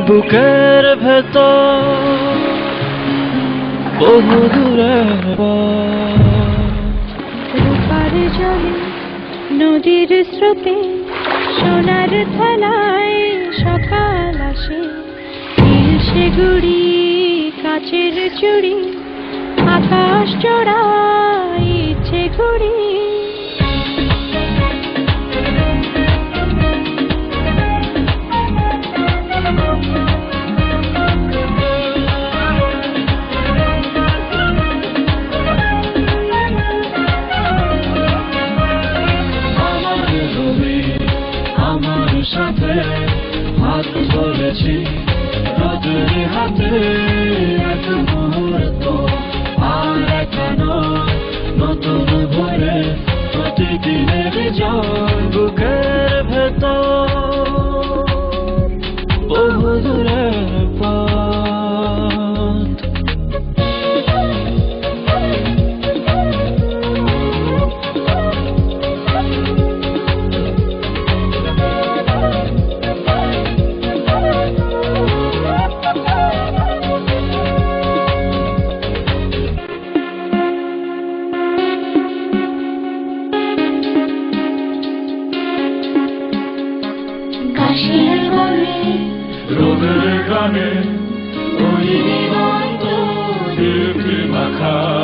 বুকের ভেতর বহু দূরের রূপার জলে নদীর স্রোতে সোনার থালায় সকাল আসে সে গুড়ি কাচের চুড়ি আকাশ চড়াই ইচ্ছে ঘুড়ি সাথে হাত ধরেছি রোদের হাতে এক মুহূর্ত আর এখনো নতুন ভরে প্রতিদিনের জল বুকের ভেতর বহু দূরের পথ কাশের বনে রোদের গানে ওই নিবন্ধ দীপ্তি মাখা